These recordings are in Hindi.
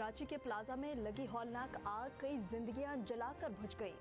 कराची के प्लाजा में लगी हौलनाक आग कई जिंदगियां जलाकर बुझ गई।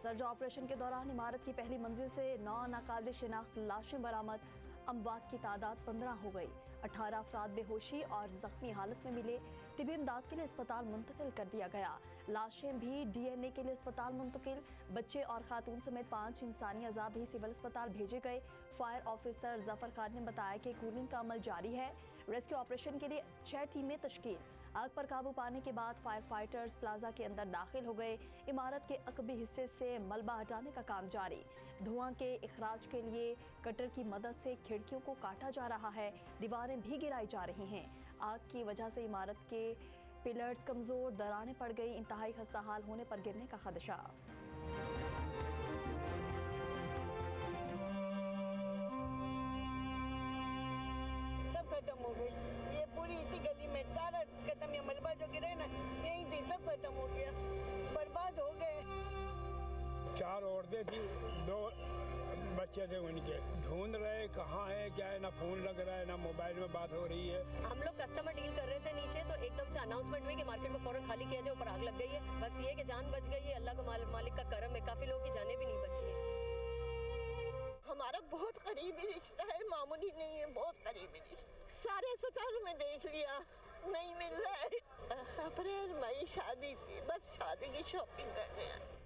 सर्च ऑपरेशन के दौरान इमारत की पहली मंजिल से 9 नाकाबिले शिनाख्त लाशें बरामद। अमवात की तादाद 15 हो गई। 18 अफराद बेहोशी और जख्मी हालत में मिले। तिबी इमदाद के लिए अस्पताल मुंतकिल कर दिया गया। लाशें भी DNA के लिए अस्पताल मुंतकिल। बच्चे और खातून समेत 5 इंसानी अज़ा भी सिविल अस्पताल भेजे गए। फायर ऑफिसर जफर खान ने बताया कि कूलिंग का अमल जारी है। रेस्क्यू ऑपरेशन के लिए 6 टीमें तश्कील। आग पर काबू पाने के बाद फायर फाइटर्स प्लाजा के अंदर दाखिल हो गए। इमारत के अकबी हिस्से से मलबा हटाने का काम जारी। धुआं के इखराज के लिए कटर की मदद से खिड़कियों को काटा जा रहा है। दीवारें भी गिराई जा रही हैं। आग की वजह से इमारत के पिलर्स कमजोर, दरारें पड़ गई। इंतहाई खस्ता हाल होने पर गिरने का खदशा। सब खत्म हो गई। ये पूरी इसी गली में सारा खत्म। ये मलबा जो गिरा है ना, यही थी, सब खत्म हो गया, बर्बाद हो गए। 4 औरतें थी, 2 बच्चे थे उनके। ढूंढ रहे कहाँ है, क्या है, ना फोन लग रहा है ना मोबाइल में बात हो रही है। हम लोग कस्टमर डील कर रहे थे नीचे, तो एकदम से अनाउंसमेंट हुई कि मार्केट को फौरन खाली किया जाए, ऊपर आग लग गई है। बस ये कि जान बच गई है, अल्लाह का मालिक का करम है। काफी लोगों की जानें भी नहीं बची है। हमारा बहुत करीबी रिश्ता है, मामूली नहीं है, बहुत करीबी रिश्ता। सारे अस्पतालों में देख लिया, नहीं मिल रहा है। अप्रैल मई शादी थी, बस शादी की शॉपिंग कर रहे हैं।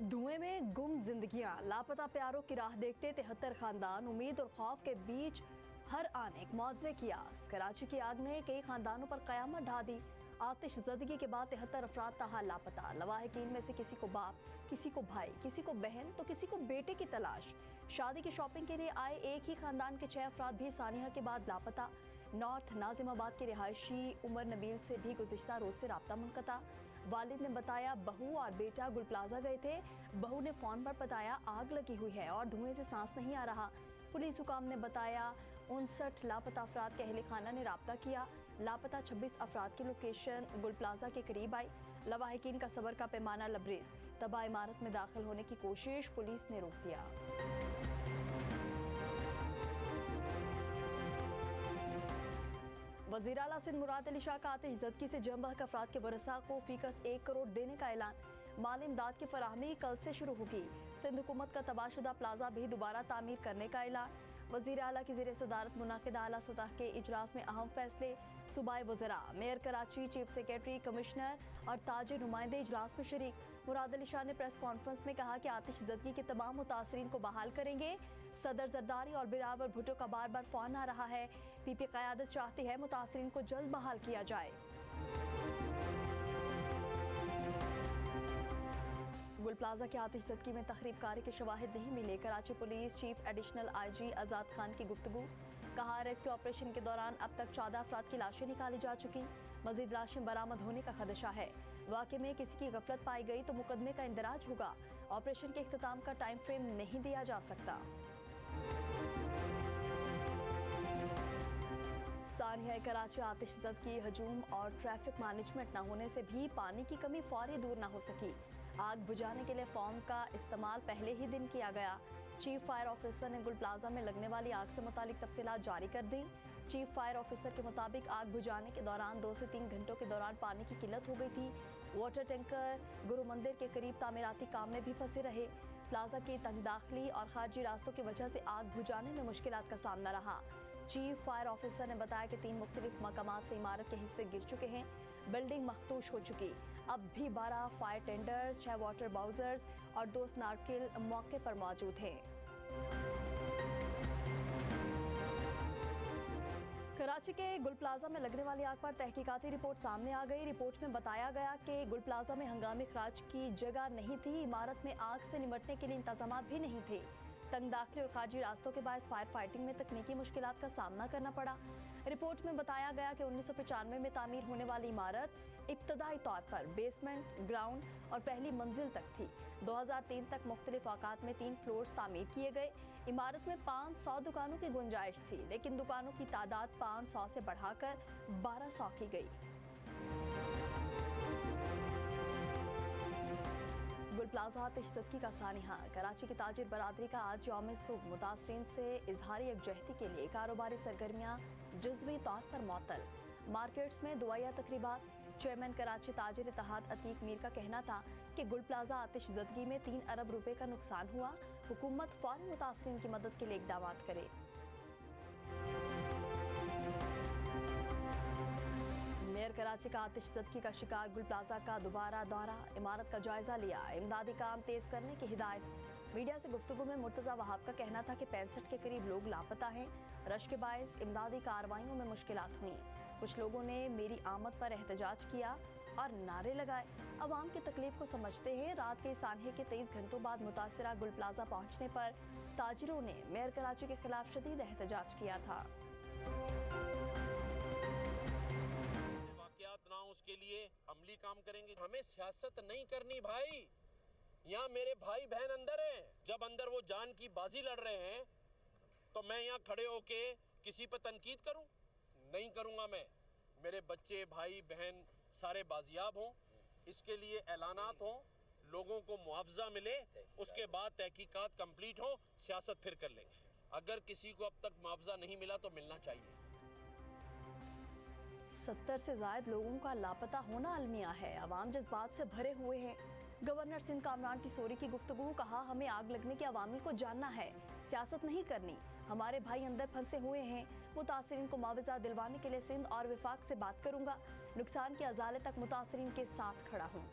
धुएं में गुम जिंदगियां, लापता प्यारों की राह देखते 73 खानदान। उम्मीद और खौफ के बीच हर आने एक मुआवजे की आस। कराची की आग ने कई खानदानों पर कयामत ढा दी। आतिश ज़दगी के बाद 73 अफराद ताहाल लापता। लवाहिकीन में से किसी को बाप, किसी को भाई, किसी को बहन तो किसी को बेटे की तलाश। शादी की शॉपिंग के लिए आए एक ही खानदान के 6 अफराद भी सानिया के बाद लापता। नॉर्थ नाजिमाबाद के रिहायशी उमर नबील से भी गुज़िश्ता रोज से राब्ता मुनक़ता। वालिद ने बताया बहू और बेटा गुल प्लाजा गए थे। बहू ने फोन पर बताया आग लगी हुई है और धुएं से सांस नहीं आ रहा। पुलिस हुकाम ने बताया 59 लापता अफराद के अहले खाना ने राब्ता किया। लापता 26 अफराद की लोकेशन गुल प्लाजा के करीब आई। लवाहिकीन का सबर का पैमाना लबरेज। तबाह इमारत में दाखिल होने की कोशिश पुलिस ने रोक दिया। वज़ीर आला सिंध मुराद अली शाह का आतिशज़दगी से जंबहक अफराद के वरसा को फीकस 1 करोड़ देने का ऐलान। माली इमदाद की फराहमी कल से शुरू होगी। सिंध हुकूमत का तबाहशुदा प्लाजा भी दोबारा तामीर करने का ऐलान। वज़ीर आला की ज़ेर सदारत मुनाकिदा आला सतह के इजलास में अहम फैसले। सूबाई वज़रा, mayor Karachi, chief secretary, commissioner और ताजे नुमाइंदे इजलास में शरीक। मुराद अली शाह ने प्रेस कॉन्फ्रेंस में कहा कि आतिशज़दगी के तमाम मुतासरीन को बहाल करेंगे। सदर जरदारी और बिलावल भुट्टो का बार बार फोन आ रहा है। PP क़यादत चाहती है मुतासरीन को जल्द बहाल किया जाए। गुल प्लाजा की आतिशज़दगी में तखरीबकारी के शवाहिद नहीं मिले। Karachi police chief additional IG आज़ाद खान की गुफ्तगू। कहा रेस्क्यू ऑपरेशन के दौरान अब तक 14 अफराद की लाशें निकाली जा चुकी। मजीद लाशें बरामद होने का खदशा है। वाक़े में किसी की गफलत पाई गई तो मुकदमे का इंदराज होगा। ऑपरेशन के इख्तिताम का टाइम फ्रेम नहीं दिया जा सकता। सानिया कराची आतिशज़दगी, हजूम और ट्रैफिक मैनेजमेंट न होने से भी पानी की कमी फौरी दूर न हो सकी। आग बुझाने के लिए फॉर्म का इस्तेमाल पहले ही दिन किया गया। चीफ फायर ऑफिसर ने गुल प्लाजा में लगने वाली आग से मुतालिक तफसीलात जारी कर दी। चीफ फायर ऑफिसर के मुताबिक आग बुझाने के दौरान 2 से 3 घंटों के दौरान पानी की किल्लत हो गई थी। वाटर टैंकर गुरु मंदिर के करीब तामीराती काम में भी फंसे रहे। प्लाजा की तंग दाखिली और खारजी रास्तों की वजह से आग बुझाने में मुश्किलात का सामना रहा। चीफ फायर ऑफिसर ने बताया कि 3 मुख्तलिफ मकामात से इमारत के हिस्से गिर चुके हैं। बिल्डिंग मखदूश हो चुकी। अब भी 12 फायर टेंडर्स, 6 वाटर बाउजर्स और 2 स्नार्किल मौके पर मौजूद हैं। कराची के गुल प्लाजा में लगने वाली आग पर तहकीकाती रिपोर्ट सामने आ गई। रिपोर्ट में बताया गया कि गुल प्लाजा में हंगामी खराज की जगह नहीं थी। इमारत में आग से निपटने के लिए इंतजाम भी नहीं थे। तंग दाखिली और खारजी रास्तों के बायस फायर फाइटिंग में तकनीकी मुश्किलात का सामना करना पड़ा। रिपोर्ट में बताया गया कि 1995 में तामीर होने वाली इमारत इब्तदाई तौर पर बेसमेंट, ग्राउंड और पहली मंजिल तक थी। 2003 तक मुख्तलिफ औकात में 3 फ्लोर्स तामीर किए गए। इमारत में 500 दुकानों की गुंजाइश थी, लेकिन दुकानों की तादाद 500 से बढ़ाकर 1200 की गई। गुल प्लाजा आतिशज़दगी का सानिहा। कराची की ताजिर बरादरी का आज यौम सुबह मुतासरीन से इजहार यकजहती के लिए कारोबारी सरगर्मियाँ जुज़वी तौर पर मुअत्तल। मार्केट्स में दुआया तकरीबात, चेयरमैन कराची ताजिर इत्तेहाद अतीक मीर का कहना था कि गुल प्लाजा आतिशज़दगी में 3 अरब रुपए का नुकसान हुआ। हुकूमत फौरन मुतासरीन की मदद के लिए इक़दाम करे। मेयर कराची का आतिशज़दगी का शिकार गुल प्लाजा का दोबारा दौरा, इमारत का जायजा लिया, इमदादी काम तेज करने की हिदायत। मीडिया से गुफ्तगू में मुर्तज़ा वहाब का कहना था कि 65 के करीब लोग लापता हैं। रश के बायस इमदादी कार्रवाइयों में मुश्किलात हुई। कुछ लोगों ने मेरी आमद पर एहतजाज किया और नारे लगाए। अवाम की तकलीफ को समझते हैं रात के सान्हे के 23 घंटों बाद मुतासिरा गुल प्लाजा पहुंचने पर ताजिरों ने मेयर कराची के खिलाफ शदीद एहतजाज किया था। वाक़यात ना उसके लिए अमली काम करेंगे। हमें सियासत नहीं करनी भाई। यहाँ मेरे भाई बहन अंदर हैं। जब अंदर वो जान की बाजी लड़ रहे हैं तो मैं यहाँ खड़े होके किसी पर तनकीद करूं? नहीं करूंगा मैं। मेरे बच्चे भाई बहन सारे बाजियाब हों, इसके लिए ऐलानात हों, लोगों को मुआवजा मिले, उसके बाद तहकीकात कंप्लीट हो, सियासत फिर कर लेंगे। अगर किसी को अब तक मुआवजा नहीं मिला तो मिलना चाहिए। 70 से ज़ायद लोगों का लापता होना अलमिया है। अवाम जज्बात से भरे हुए हैं। गवर्नर सिंध कामरान टिसोरी की गुफ्तगू, कहा हमें आग लगने के अवामिल को जानना है, सियासत नहीं करनी। हमारे भाई अंदर फंसे हुए हैं। मुतासरीन को मुआवजा दिलवाने के लिए सिंध और विफाक से बात करूंगा। नुकसान के अजाले तक मुतासरीन के साथ खड़ा हूँ।